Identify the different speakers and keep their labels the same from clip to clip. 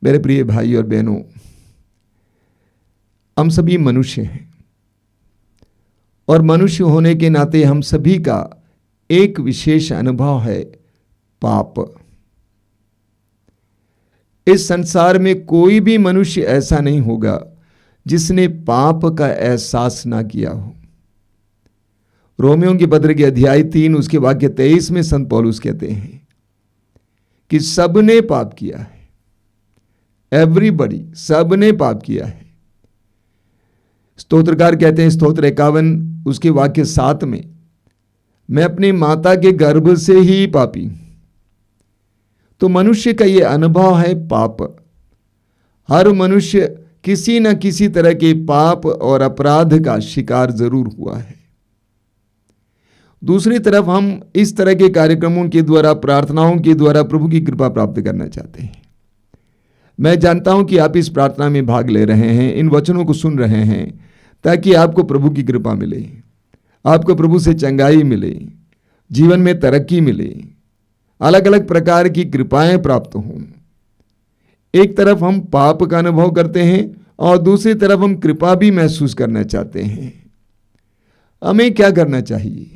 Speaker 1: मेरे प्रिय भाई और बहनों, हम सभी मनुष्य हैं और मनुष्य होने के नाते हम सभी का एक विशेष अनुभव है, पाप। इस संसार में कोई भी मनुष्य ऐसा नहीं होगा जिसने पाप का एहसास ना किया हो। रोमियों की पत्र के अध्याय 3 उसके वाक्य 23 में संत पौलुस कहते हैं कि सबने पाप किया है, एवरीबॉडी, सबने पाप किया है। स्तोत्रकार कहते हैं स्तोत्र 51 उसके वाक्य 7 में, मैं अपनी माता के गर्भ से ही पापी। तो मनुष्य का यह अनुभव है पाप। हर मनुष्य किसी न किसी तरह के पाप और अपराध का शिकार जरूर हुआ है। दूसरी तरफ हम इस तरह के कार्यक्रमों के द्वारा, प्रार्थनाओं के द्वारा प्रभु की कृपा प्राप्त करना चाहते हैं। मैं जानता हूं कि आप इस प्रार्थना में भाग ले रहे हैं, इन वचनों को सुन रहे हैं ताकि आपको प्रभु की कृपा मिले, आपको प्रभु से चंगाई मिले, जीवन में तरक्की मिले, अलग अलग प्रकार की कृपाएं प्राप्त हों। एक तरफ हम पाप का अनुभव करते हैं और दूसरी तरफ हम कृपा भी महसूस करना चाहते हैं। हमें क्या करना चाहिए?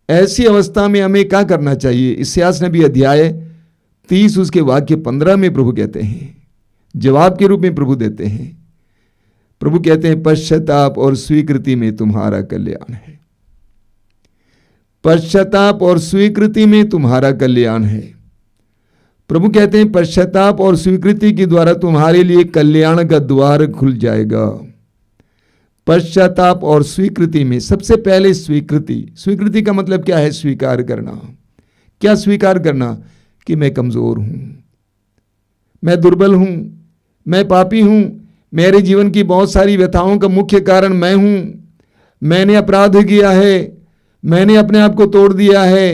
Speaker 1: ऐसी अवस्था में हमें क्या करना चाहिए? इस्यास नबी अध्याय 30 उसके वाक्य 15 में प्रभु कहते हैं, जवाब के रूप में प्रभु देते हैं। प्रभु कहते हैं पश्चाताप और स्वीकृति में तुम्हारा कल्याण है। पश्चाताप और स्वीकृति में तुम्हारा कल्याण है। प्रभु कहते हैं पश्चाताप और स्वीकृति के द्वारा तुम्हारे लिए कल्याण का द्वार खुल जाएगा। पश्चाताप और स्वीकृति में सबसे पहले स्वीकृति का मतलब क्या है? स्वीकार करना। क्या स्वीकार करना? कि मैं कमजोर हूं, मैं दुर्बल हूं, मैं पापी हूं, मेरे जीवन की बहुत सारी व्यथाओं का मुख्य कारण मैं हूं, मैंने अपराध किया है, मैंने अपने आप को तोड़ दिया है।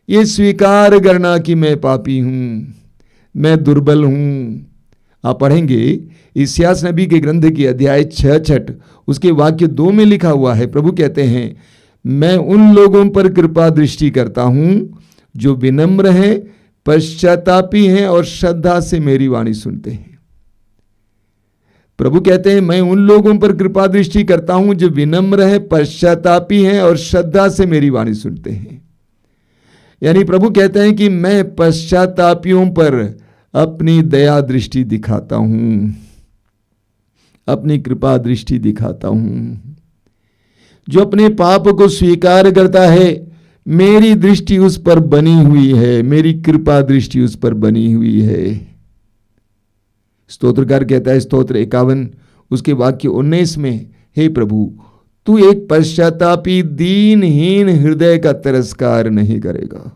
Speaker 1: ये स्वीकार करना कि मैं पापी हूं, मैं दुर्बल हूं। आप पढ़ेंगे इस्यास नबी के ग्रंथ की अध्याय 6 उसके वाक्य 2 में लिखा हुआ है। प्रभु कहते हैं मैं उन लोगों पर कृपा दृष्टि करता हूं जो विनम्र हैं, पश्चातापी हैं और श्रद्धा से मेरी वाणी सुनते हैं। प्रभु कहते हैं मैं उन लोगों पर कृपा दृष्टि करता हूं जो विनम्र हैं, पश्चातापी हैं और श्रद्धा से मेरी वाणी सुनते हैं। यानी प्रभु कहते हैं कि मैं पश्चातापियों पर अपनी दया दृष्टि दिखाता हूं, अपनी कृपा दृष्टि दिखाता हूं। जो अपने पाप को स्वीकार करता है, मेरी दृष्टि उस पर बनी हुई है, मेरी कृपा दृष्टि उस पर बनी हुई है। स्तोत्रकार कहता है स्तोत्र 51 उसके वाक्य 19 में, हे प्रभु तू एक पश्चातापी दीनहीन हृदय का तिरस्कार नहीं करेगा।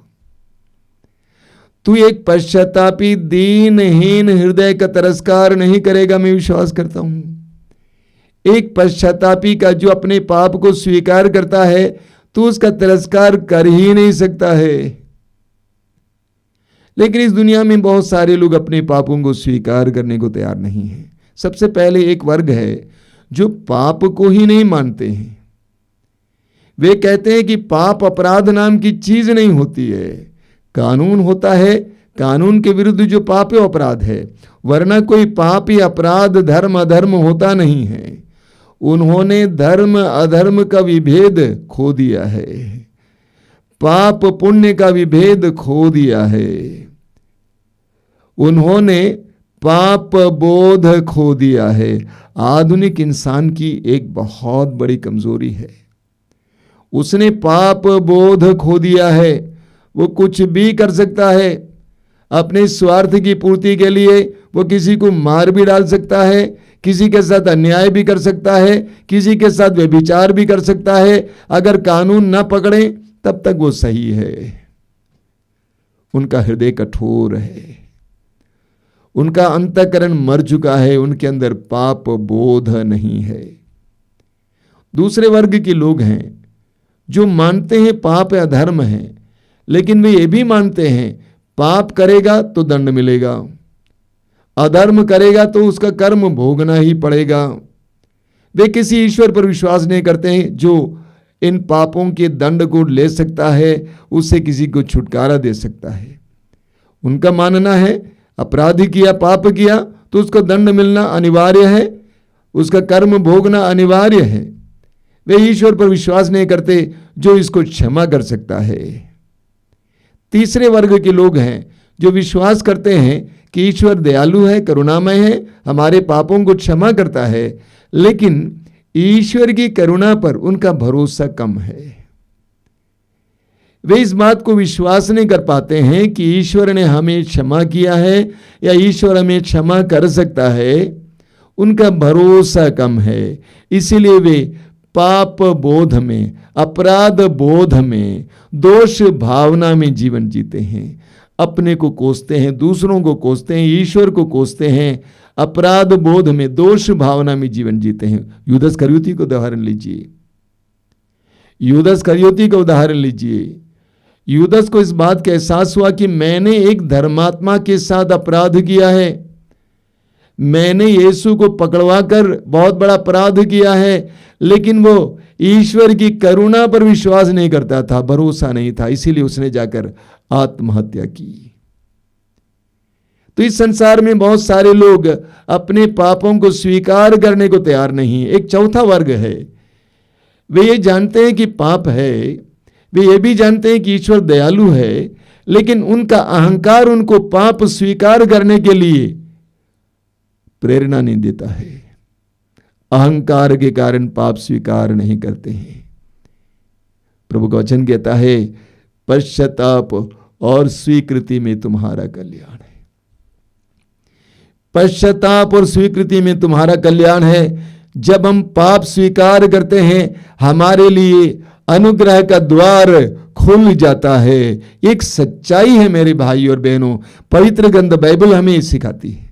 Speaker 1: तू एक पश्चातापी दीनहीन हृदय का तिरस्कार नहीं करेगा। मैं विश्वास करता हूं एक पश्चातापी का जो अपने पाप को स्वीकार करता है तो उसका तिरस्कार कर ही नहीं सकता है। लेकिन इस दुनिया में बहुत सारे लोग अपने पापों को स्वीकार करने को तैयार नहीं हैं। सबसे पहले एक वर्ग है जो पाप को ही नहीं मानते हैं। वे कहते हैं कि पाप अपराध नाम की चीज नहीं होती है, कानून होता है, कानून के विरुद्ध जो पाप है अपराध है, वरना कोई पाप या अपराध धर्म अधर्म होता नहीं है। उन्होंने धर्म अधर्म का विभेद खो दिया है, पाप पुण्य का विभेद खो दिया है। उन्होंने पाप बोध खो दिया है। आधुनिक इंसान की एक बहुत बड़ी कमजोरी है, उसने पाप बोध खो दिया है। वो कुछ भी कर सकता है, अपने स्वार्थ की पूर्ति के लिए वो किसी को मार भी डाल सकता है, किसी के साथ अन्याय भी कर सकता है, किसी के साथ व्यभिचार भी कर सकता है। अगर कानून ना पकड़े तब तक वो सही है। उनका हृदय कठोर है, उनका अंतःकरण मर चुका है, उनके अंदर पाप बोध नहीं है। दूसरे वर्ग के लोग हैं जो मानते हैं पाप अधर्म है, लेकिन वे ये भी मानते हैं पाप करेगा तो दंड मिलेगा, अधर्म करेगा तो उसका कर्म भोगना ही पड़ेगा। वे किसी ईश्वर पर विश्वास नहीं करते हैं जो इन पापों के दंड को ले सकता है, उससे किसी को छुटकारा दे सकता है। उनका मानना है अपराध किया, पाप किया तो उसको दंड मिलना अनिवार्य है, उसका कर्म भोगना अनिवार्य है। वे ईश्वर पर विश्वास नहीं करते जो इसको क्षमा कर सकता है। तीसरे वर्ग के लोग हैं जो विश्वास करते हैं कि ईश्वर दयालु है, करुणामय है, हमारे पापों को क्षमा करता है, लेकिन ईश्वर की करुणा पर उनका भरोसा कम है। वे इस बात को विश्वास नहीं कर पाते हैं कि ईश्वर ने हमें क्षमा किया है या ईश्वर हमें क्षमा कर सकता है। उनका भरोसा कम है, इसीलिए वे पाप बोध में, अपराध बोध में, दोष भावना में जीवन जीते हैं। अपने को कोसते हैं, दूसरों को कोसते हैं, ईश्वर को कोसते हैं। अपराध बोध में, दोष भावना में जीवन जीते हैं। यूदास करयोती को उदाहरण लीजिए, यूदास करयोती का उदाहरण लीजिए। यूदास को इस बात का एहसास हुआ कि मैंने एक धर्मात्मा के साथ अपराध किया है, मैंने यीशु को पकड़वाकर बहुत बड़ा अपराध किया है, लेकिन वो ईश्वर की करुणा पर विश्वास नहीं करता था, भरोसा नहीं था, इसीलिए उसने जाकर आत्महत्या की। तो इस संसार में बहुत सारे लोग अपने पापों को स्वीकार करने को तैयार नहीं। एक चौथा वर्ग है, वे ये जानते हैं कि पाप है, वे ये भी जानते हैं कि ईश्वर दयालु है, लेकिन उनका अहंकार उनको पाप स्वीकार करने के लिए प्रेरणा नहीं देता है। अहंकार के कारण पाप स्वीकार नहीं करते हैं। प्रभु का वचन कहता है, पश्चाताप और स्वीकृति में तुम्हारा कल्याण है। पश्चाताप और स्वीकृति में तुम्हारा कल्याण है। जब हम पाप स्वीकार करते हैं, हमारे लिए अनुग्रह का द्वार खुल जाता है। एक सच्चाई है मेरे भाई और बहनों, पवित्र ग्रंथ बाइबल हमें सिखाती है।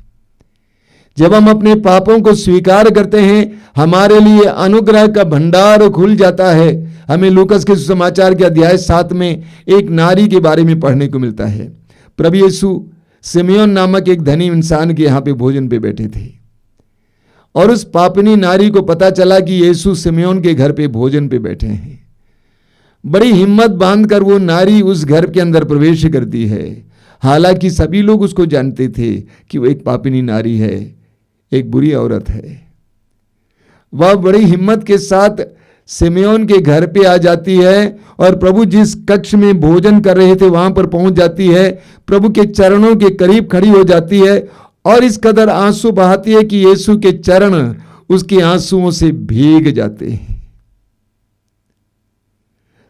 Speaker 1: जब हम अपने पापों को स्वीकार करते हैं, हमारे लिए अनुग्रह का भंडार खुल जाता है। हमें लूकास के सुसमाचार के अध्याय 7 में एक नारी के बारे में पढ़ने को मिलता है। प्रभु यीशु सिमियोन नामक एक धनी इंसान के यहाँ पे भोजन पे बैठे थे, और उस पापनी नारी को पता चला कि यीशु सिमियोन के घर पे भोजन पे बैठे हैं। बड़ी हिम्मत बांधकर वो नारी उस घर के अंदर प्रवेश करती है। हालांकि सभी लोग उसको जानते थे कि वो एक पापिनी नारी है, एक बुरी औरत है। वह बड़ी हिम्मत के साथ सिमियोन के घर पे आ जाती है और प्रभु जिस कक्ष में भोजन कर रहे थे वहां पर पहुंच जाती है, प्रभु के चरणों के करीब खड़ी हो जाती है और इस कदर आंसू बहाती है कि यीशु के चरण उसके आंसुओं से भीग जाते हैं।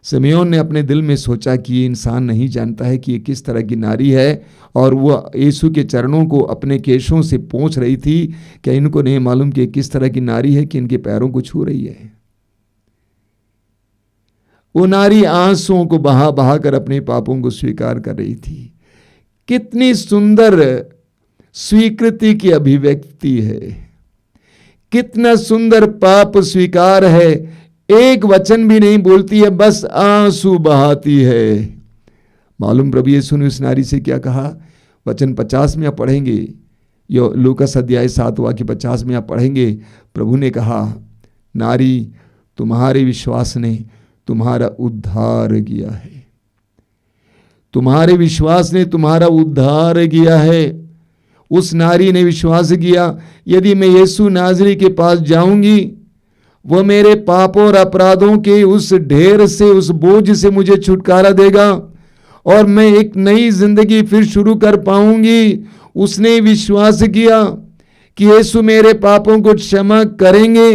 Speaker 1: सिमियोन ने अपने दिल में सोचा कि ये इंसान नहीं जानता है कि ये किस तरह की नारी है, और वो यीशु के चरणों को अपने केशों से पोंछ रही थी। क्या इनको नहीं मालूम कि किस तरह की नारी है कि इनके पैरों को छू रही है? वो नारी आंसुओं को बहा बहा कर अपने पापों को स्वीकार कर रही थी। कितनी सुंदर स्वीकृति की अभिव्यक्ति है, कितना सुंदर पाप स्वीकार है। एक वचन भी नहीं बोलती है, बस आंसू बहाती है। मालूम प्रभु यीशु ने उस नारी से क्या कहा? वचन 50 में आप पढ़ेंगे, यो लूकास अध्याय 7 वाक्य 50 में आप पढ़ेंगे। प्रभु ने कहा, नारी तुम्हारे विश्वास ने तुम्हारा उद्धार किया है, तुम्हारे विश्वास ने तुम्हारा उद्धार किया है। उस नारी ने विश्वास किया, यदि मैं यीशु नाज़री के पास जाऊंगी, वो मेरे पापों और अपराधों के उस ढेर से, उस बोझ से मुझे छुटकारा देगा और मैं एक नई जिंदगी फिर शुरू कर पाऊंगी। उसने विश्वास किया कि यीशु मेरे पापों को क्षमा करेंगे,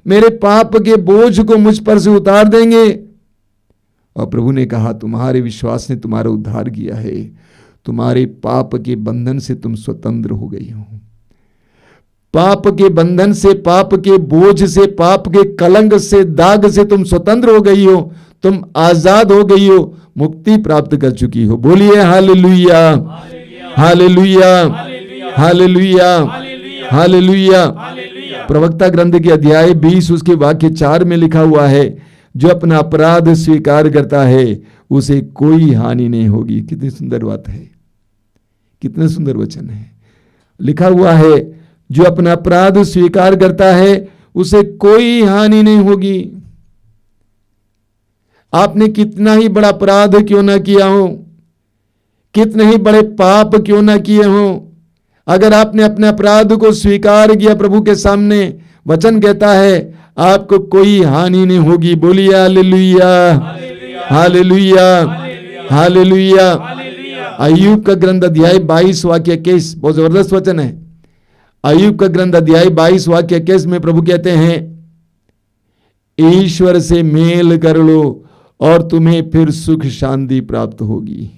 Speaker 1: मेरे पाप के बोझ को मुझ पर से उतार देंगे। और प्रभु ने कहा, तुम्हारे विश्वास ने तुम्हारा उद्धार किया है, तुम्हारे पाप के बंधन से तुम स्वतंत्र हो गई हो। पाप के बंधन से, पाप के बोझ से, पाप के कलंक से, दाग से तुम स्वतंत्र हो गई हो, तुम आजाद हो गई हो, मुक्ति प्राप्त कर चुकी हो। बोलिए हालेलुया, हालेलुया, हालेलुया, हालेलुया। प्रवक्ता ग्रंथ के अध्याय 20 उसके वाक्य 4 में लिखा हुआ है, जो अपना अपराध स्वीकार करता है उसे कोई हानि नहीं होगी। कितनी सुंदर बात है, कितना सुंदर वचन है। लिखा हुआ है, जो अपना अपराध स्वीकार करता है उसे कोई हानि नहीं होगी। आपने कितना ही बड़ा अपराध क्यों ना किया हो, कितने ही बड़े पाप क्यों ना किए हो, अगर आपने अपने अपराध को स्वीकार किया प्रभु के सामने, वचन कहता है आपको कोई हानि नहीं होगी। बोलिए हालेलुया, हालेलुया, हालेलुया। अय्यूब का ग्रंथ अध्याय 22 वाक्य 21, बहुत जबरदस्त वचन है। अय्यूब का ग्रंथ अध्याय 22 वाक्य 21 में प्रभु कहते हैं, ईश्वर से मेल कर लो और तुम्हें फिर सुख शांति प्राप्त होगी।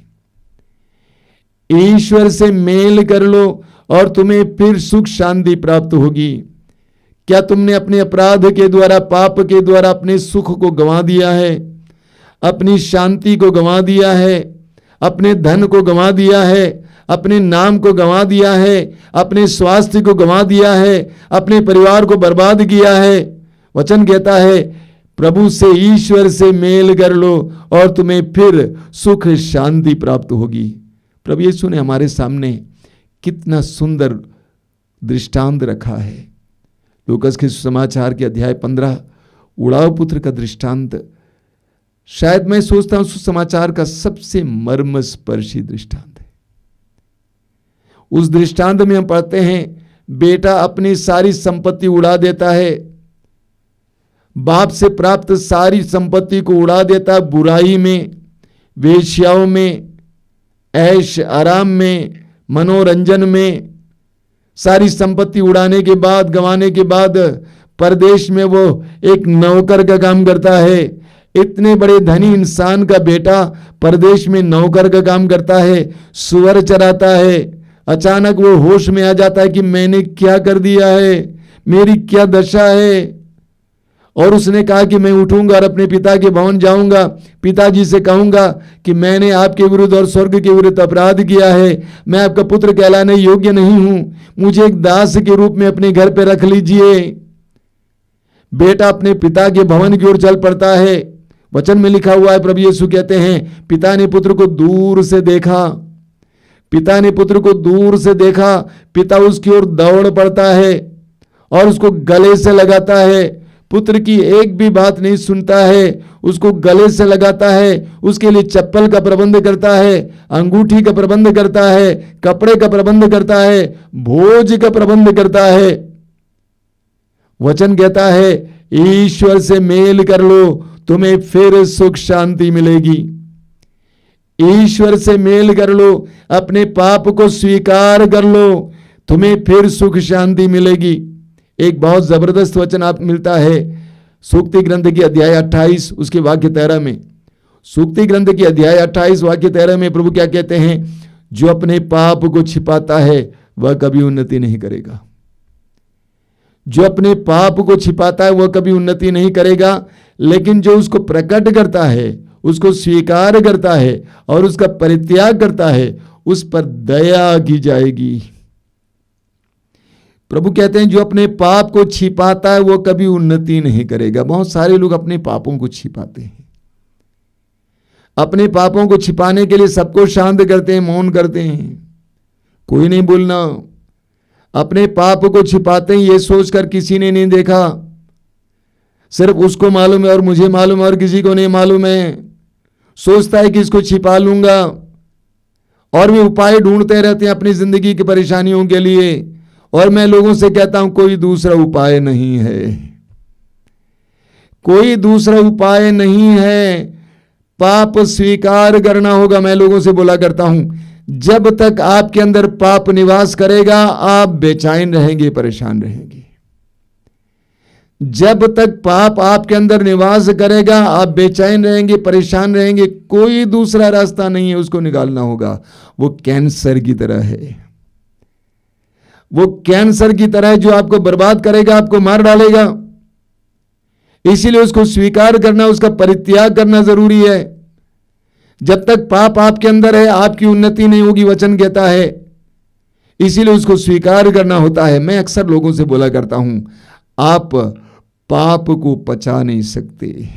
Speaker 1: ईश्वर से मेल कर लो और तुम्हें फिर सुख शांति प्राप्त होगी। क्या तुमने अपने अपराध के द्वारा, पाप के द्वारा अपने सुख को गंवा दिया है, अपनी शांति को गंवा दिया है, अपने धन को गंवा दिया है, अपने नाम को गंवा दिया है, अपने स्वास्थ्य को गंवा दिया है, अपने परिवार को बर्बाद किया है? वचन कहता है प्रभु से, ईश्वर से मेल कर लो और तुम्हें फिर सुख शांति प्राप्त होगी। प्रभु यीशु ने हमारे सामने कितना सुंदर दृष्टांत रखा है। लूकास के सुसमाचार के अध्याय 15 उड़ाव पुत्र का दृष्टांत शायद मैं सोचता हूं सुसमाचार का सबसे मर्मस्पर्शी दृष्टांत है। उस दृष्टांत में हम पढ़ते हैं बेटा अपनी सारी संपत्ति उड़ा देता है, बाप से प्राप्त सारी संपत्ति को उड़ा देता है बुराई में, वेश्याओं में, ऐश आराम में, मनोरंजन में। सारी संपत्ति उड़ाने के बाद, गंवाने के बाद परदेश में वो एक नौकर का काम करता है। इतने बड़े धनी इंसान का बेटा परदेश में नौकर का काम करता है, सुअर चराता है। अचानक वो होश में आ जाता है कि मैंने क्या कर दिया है, मेरी क्या दशा है। और उसने कहा कि मैं उठूंगा और अपने पिता के भवन जाऊंगा, पिताजी से कहूंगा कि मैंने आपके विरुद्ध और स्वर्ग के विरुद्ध अपराध किया है, मैं आपका पुत्र कहलाने योग्य नहीं हूं, मुझे एक दास के रूप में अपने घर पे रख लीजिए। बेटा अपने पिता के भवन की ओर चल पड़ता है। वचन में लिखा हुआ है, प्रभु यीशु कहते हैं पिता ने पुत्र को दूर से देखा, पिता ने पुत्र को दूर से देखा, पिता उसकी ओर दौड़ पड़ता है और उसको गले से लगाता है। पुत्र की एक भी बात नहीं सुनता है, उसको गले से लगाता है, उसके लिए चप्पल का प्रबंध करता है, अंगूठी का प्रबंध करता है, कपड़े का प्रबंध करता है, भोज का प्रबंध करता है। वचन कहता है ईश्वर से मेल कर लो, तुम्हें फिर सुख शांति मिलेगी। ईश्वर से मेल कर लो, अपने पाप को स्वीकार कर लो, तुम्हें फिर सुख शांति मिलेगी। एक बहुत जबरदस्त वचन आप मिलता है सूक्ति ग्रंथ की अध्याय 28 उसके वाक्य 13 में। सूक्ति ग्रंथ की अध्याय 28 वाक्य 13 में प्रभु क्या कहते हैं, जो अपने पाप को छिपाता है वह कभी उन्नति नहीं करेगा। जो अपने पाप को छिपाता है वह कभी उन्नति नहीं करेगा, लेकिन जो उसको प्रकट करता है, उसको स्वीकार करता है और उसका परित्याग करता है, उस पर दया की जाएगी। प्रभु कहते हैं जो अपने पाप को छिपाता है वो कभी उन्नति नहीं करेगा। बहुत सारे लोग अपने पापों को छिपाते हैं, अपने पापों को छिपाने के लिए सबको शांत करते हैं, मौन करते हैं, कोई नहीं बोलना। अपने पाप को छिपाते हैं ये सोचकर किसी ने नहीं देखा, सिर्फ उसको मालूम है और मुझे मालूम है और किसी को नहीं मालूम है। सोचता है कि इसको छिपा लूंगा और भी उपाय ढूंढते रहते हैं अपनी जिंदगी की परेशानियों के लिए। और मैं लोगों से कहता हूं कोई दूसरा उपाय नहीं है, कोई दूसरा उपाय नहीं है। पाप स्वीकार करना होगा। मैं लोगों से बोला करता हूं जब तक आपके अंदर पाप निवास करेगा आप बेचैन रहेंगे, परेशान रहेंगे। जब तक पाप आपके अंदर निवास करेगा आप बेचैन रहेंगे, परेशान रहेंगे। कोई दूसरा रास्ता नहीं है, उसको निकालना होगा। वो कैंसर की तरह है, वो कैंसर की तरह है जो आपको बर्बाद करेगा, आपको मार डालेगा। इसीलिए उसको स्वीकार करना, उसका परित्याग करना जरूरी है। जब तक पाप आपके अंदर है आपकी उन्नति नहीं होगी, वचन कहता है। इसीलिए उसको स्वीकार करना होता है। मैं अक्सर लोगों से बोला करता हूं आप पाप को पचा नहीं सकते,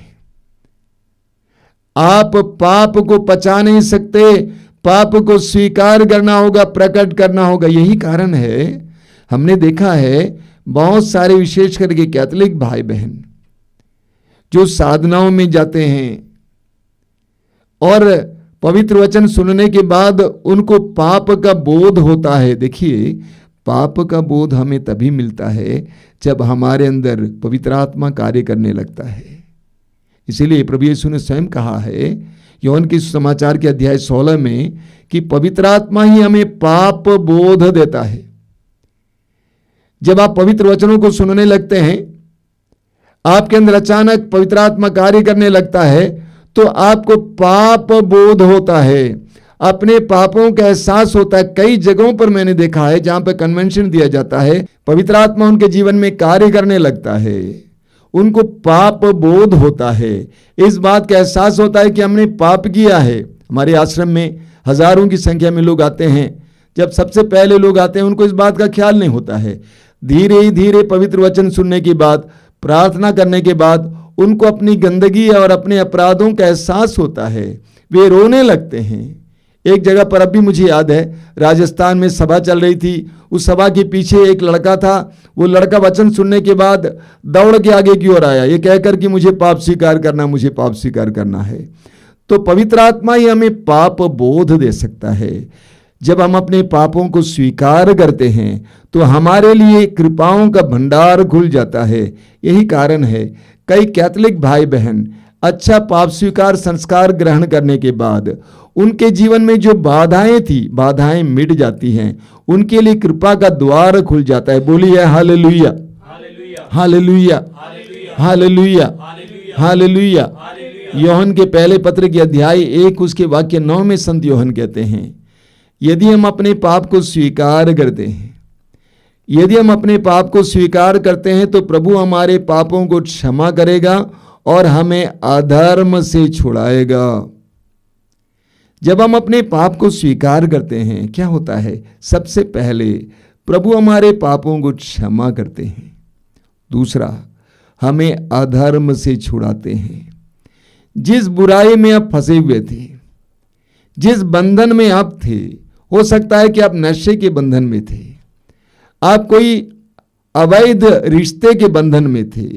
Speaker 1: आप पाप को पचा नहीं सकते। पाप को स्वीकार करना होगा, प्रकट करना होगा। यही कारण है हमने देखा है बहुत सारे विशेष करके कैथोलिक भाई बहन जो साधनाओं में जाते हैं और पवित्र वचन सुनने के बाद उनको पाप का बोध होता है। देखिए पाप का बोध हमें तभी मिलता है जब हमारे अंदर पवित्र आत्मा कार्य करने लगता है। इसीलिए प्रभु यीशु ने स्वयं कहा है यूहन्ना के समाचार के अध्याय 16 में कि पवित्र आत्मा ही हमें पाप बोध देता है। जब आप पवित्र वचनों को सुनने लगते हैं, आपके अंदर अचानक पवित्र आत्मा कार्य करने लगता है, तो आपको पाप बोध होता है, अपने पापों का एहसास होता है। कई जगहों पर मैंने देखा है जहां पर कन्वेंशन दिया जाता है, पवित्र आत्मा उनके जीवन में कार्य करने लगता है, उनको पाप बोध होता है, इस बात का एहसास होता है कि हमने पाप किया है। हमारे आश्रम में हजारों की संख्या में लोग आते हैं। जब सबसे पहले लोग आते हैं उनको इस बात का ख्याल नहीं होता है। धीरे ही धीरे पवित्र वचन सुनने के बाद, प्रार्थना करने के बाद उनको अपनी गंदगी और अपने अपराधों का एहसास होता है, वे रोने लगते हैं। एक जगह पर अभी मुझे याद है, राजस्थान में सभा चल रही थी। उस सभा के पीछे एक लड़का था। वो लड़का वचन सुनने के बाद दौड़ के आगे की ओर आया, ये कहकर कि मुझे पाप स्वीकार करना, मुझे पाप स्वीकार करना है। तो पवित्र आत्मा ही हमें पाप बोध दे सकता है। जब हम अपने पापों को स्वीकार करते हैं तो हमारे लिए कृपाओं का भंडार खुल जाता है। यही कारण है कई कैथोलिक भाई बहन अच्छा पाप स्वीकार संस्कार ग्रहण करने के बाद उनके जीवन में जो बाधाएं थी, बाधाएं मिट जाती हैं, उनके लिए कृपा का द्वार खुल जाता है। बोलिए हालेलुया, हालेलुया, हालेलुया, हालेलुया। यूहन्ना के पहले पत्र के अध्याय 1 उसके वाक्य 9 में संत यूहन्ना कहते हैं, यदि हम अपने पाप को स्वीकार करते हैं, यदि हम अपने पाप को स्वीकार करते हैं तो प्रभु हमारे पापों को क्षमा करेगा और हमें अधर्म से छुड़ाएगा। जब हम अपने पाप को स्वीकार करते हैं क्या होता है? सबसे पहले प्रभु हमारे पापों को क्षमा करते हैं, दूसरा हमें अधर्म से छुड़ाते हैं। जिस बुराई में आप फंसे हुए थे, जिस बंधन में आप थे, हो सकता है कि आप नशे के बंधन में थे, आप कोई अवैध रिश्ते के बंधन में थे,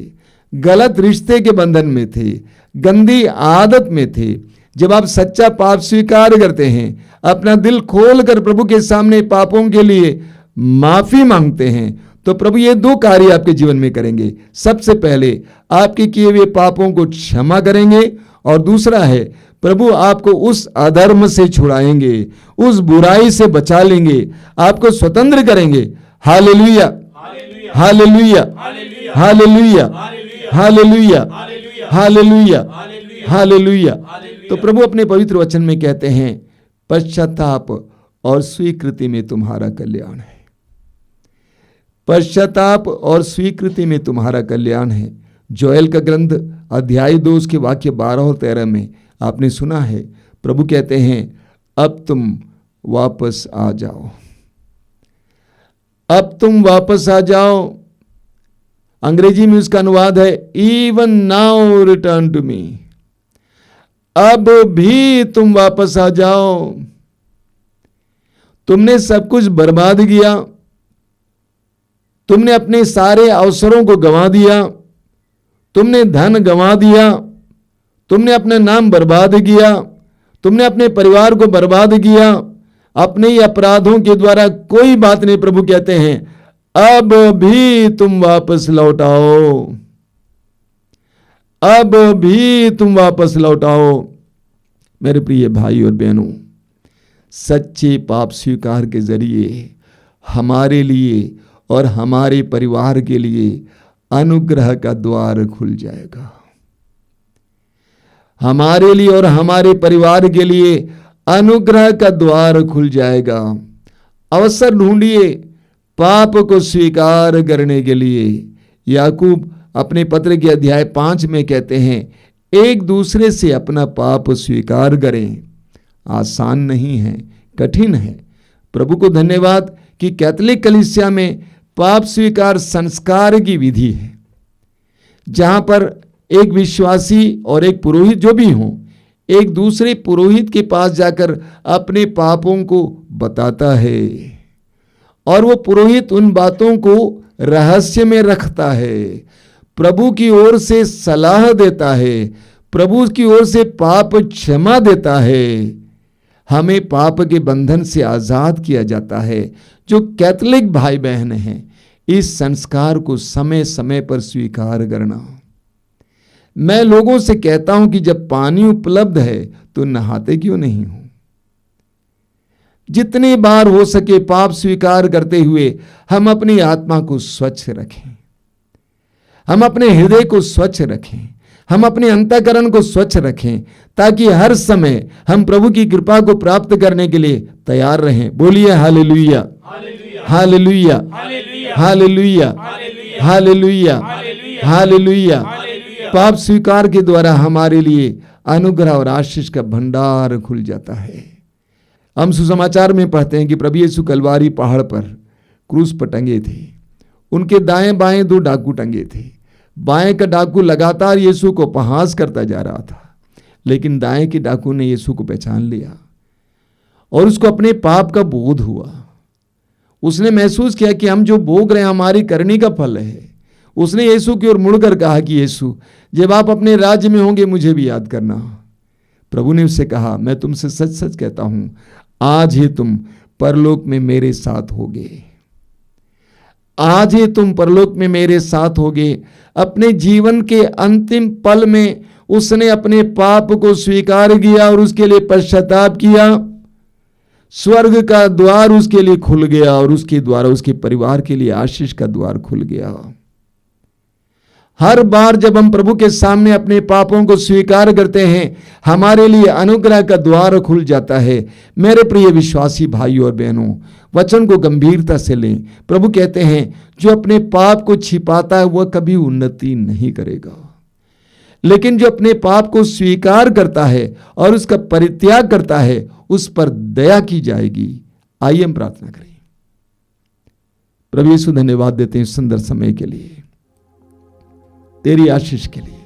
Speaker 1: गलत रिश्ते के बंधन में थे, गंदी आदत में थे। जब आप सच्चा पाप स्वीकार करते हैं, अपना दिल खोलकर प्रभु के सामने पापों के लिए माफी मांगते हैं, तो प्रभु ये 2 कार्य आपके जीवन में करेंगे। सबसे पहले आपके किए हुए पापों को क्षमा करेंगे और दूसरा है प्रभु आपको उस अधर्म से छुड़ाएंगे, उस बुराई से बचा लेंगे, आपको स्वतंत्र करेंगे। Hallelujah, hallelujah, hallelujah, hallelujah, hallelujah, hallelujah. तो प्रभु अपने पवित्र वचन में कहते हैं, पश्चाताप और स्वीकृति में तुम्हारा कल्याण है। पश्चाताप और स्वीकृति में तुम्हारा कल्याण है। जोएल का ग्रंथ अध्याय 2 उसके वाक्य 12 और 13 में आपने सुना है, प्रभु कहते हैं, अब तुम वापस आ जाओ, अब तुम वापस आ जाओ। अंग्रेजी में उसका अनुवाद है, even now return to me. अब भी तुम वापस आ जाओ। तुमने सब कुछ बर्बाद किया, तुमने अपने सारे अवसरों को गंवा दिया, तुमने धन गंवा दिया, तुमने अपना नाम बर्बाद किया, तुमने अपने परिवार को बर्बाद किया, अपने ही अपराधों के द्वारा। कोई बात नहीं, प्रभु कहते हैं, अब भी तुम वापस लौट आओ, अब भी तुम वापस लौट आओ। मेरे प्रिय भाई और बहनों, सच्चे पाप स्वीकार के जरिए हमारे लिए और हमारे परिवार के लिए अनुग्रह का द्वार खुल जाएगा। हमारे लिए और हमारे परिवार के लिए अनुग्रह का द्वार खुल जाएगा। अवसर ढूंढिए पाप को स्वीकार करने के लिए। याकूब अपने पत्र के अध्याय 5 में कहते हैं, एक दूसरे से अपना पाप स्वीकार करें। आसान नहीं है, कठिन है। प्रभु को धन्यवाद कि कैथोलिक कलीसिया में पाप स्वीकार संस्कार की विधि है, जहां पर एक विश्वासी और एक पुरोहित जो भी हों, एक दूसरे पुरोहित के पास जाकर अपने पापों को बताता है और वो पुरोहित उन बातों को रहस्य में रखता है, प्रभु की ओर से सलाह देता है, प्रभु की ओर से पाप क्षमा देता है। हमें पाप के बंधन से आजाद किया जाता है। जो कैथोलिक भाई बहन हैं, इस संस्कार को समय समय पर स्वीकार करना। मैं लोगों से कहता हूं कि जब पानी उपलब्ध है तो नहाते क्यों नहीं हो? जितनी बार हो सके पाप स्वीकार करते हुए हम अपनी आत्मा को स्वच्छ रखें, हम अपने हृदय को स्वच्छ रखें, हम अपने अंतःकरण को स्वच्छ रखें, ताकि हर समय हम प्रभु की कृपा को प्राप्त करने के लिए तैयार रहें। बोलिए hallelujah, hallelujah, hallelujah, hallelujah, hallelujah. पाप स्वीकार के द्वारा हमारे लिए अनुग्रह और आशीष का भंडार खुल जाता है। हम सुसमाचार में पढ़ते हैं कि प्रभु यीशु कलवारी पहाड़ पर क्रूस पर टंगे थे। उनके दाएं बाएं 2 डाकू टंगे थे। बाएं का डाकू लगातार यीशु को उपहास करता जा रहा था, लेकिन दाएं के डाकू ने यीशु को पहचान लिया और उसको अपने पाप का बोध हुआ। उसने महसूस किया कि हम जो भोग रहे हैं हमारी करनी का फल है। उसने यीशु की ओर मुड़कर कहा कि यीशु, जब आप अपने राज्य में होंगे मुझे भी याद करना। प्रभु ने उससे कहा, मैं तुमसे सच सच कहता हूं, आज ही तुम परलोक में मेरे साथ होगे। आज ही तुम परलोक में मेरे साथ होगे। अपने जीवन के अंतिम पल में उसने अपने पाप को स्वीकार किया और उसके लिए पश्चाताप किया। स्वर्ग का द्वार उसके लिए खुल गया और उसके द्वारा उसके परिवार के लिए आशीष का द्वार खुल गया। हर बार जब हम प्रभु के सामने अपने पापों को स्वीकार करते हैं, हमारे लिए अनुग्रह का द्वार खुल जाता है। मेरे प्रिय विश्वासी भाइयों और बहनों, वचन को गंभीरता से लें। प्रभु कहते हैं, जो अपने पाप को छिपाता है वह कभी उन्नति नहीं करेगा, लेकिन जो अपने पाप को स्वीकार करता है और उसका परित्याग करता है, उस पर दया की जाएगी। आइए हम प्रार्थना करें। प्रभु यीशु, धन्यवाद देते हैं इस सुंदर समय के लिए, तेरी आशीष के लिए।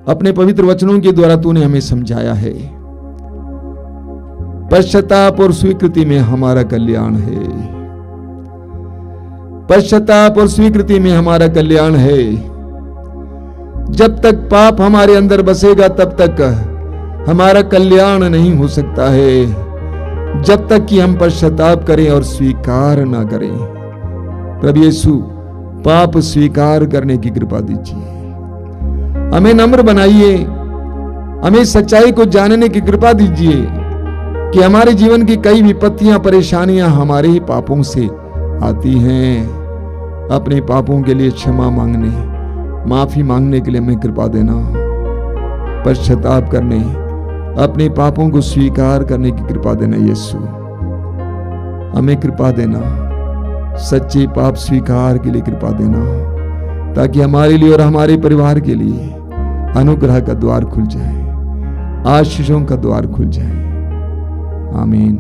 Speaker 1: अपने पवित्र वचनों के द्वारा तूने हमें समझाया है, पश्चाताप और स्वीकृति में हमारा कल्याण है। पश्चाताप और स्वीकृति में हमारा कल्याण है। जब तक पाप हमारे अंदर बसेगा तब तक हमारा कल्याण नहीं हो सकता है, जब तक कि हम पश्चाताप करें और स्वीकार ना करें। प्रभु यीशु, पाप स्वीकार करने की कृपा दीजिए। हमें नम्र बनाइए, हमें सच्चाई को जानने की कृपा दीजिए कि हमारे जीवन की कई विपत्तियां, परेशानियां हमारे ही पापों से आती हैं। अपने पापों के लिए क्षमा मांगने, माफी मांगने के लिए हमें कृपा देना। पश्चाताप करने, अपने पापों को स्वीकार करने की कृपा देना। यीशु, हमें कृपा देना, सच्चे पाप स्वीकार के लिए कृपा देना, ताकि हमारे लिए और हमारे परिवार के लिए अनुग्रह का द्वार खुल जाए, आशीषों का द्वार खुल जाए। आमीन।